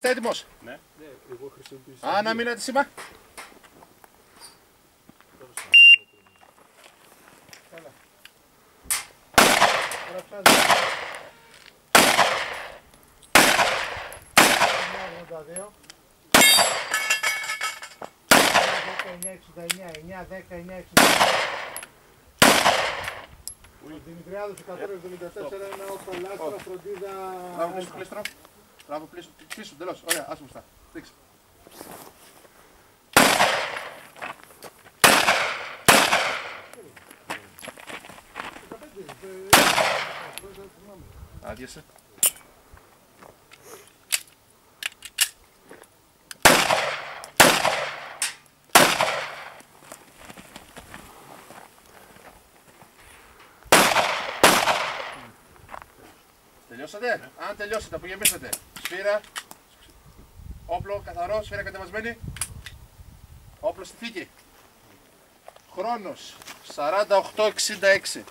Είστε έτοιμος? Ναι. Εγώ χρησιμοποιήσω. Αναμείνατε σήμα. Έλα. Τώρα ψάζει. 9,82. 19,69. 9, 10, 9, 69. Ο Δημητριάδος 174, ένα όπαλάστρα, φροντίδα... Μπράβο, κλείστο, κλείστο. Μπράβο, κλείστο, τελώς. Ωραία, άσε μπροστά. Δείξε. Άδειασε. Τελειώσατε? Αν τελειώσετε, απογεμίσατε. Σφύρα, όπλο καθαρό, σφύρα κατεβασμένη. Όπλο στη θήκη. Χρόνος 48-66.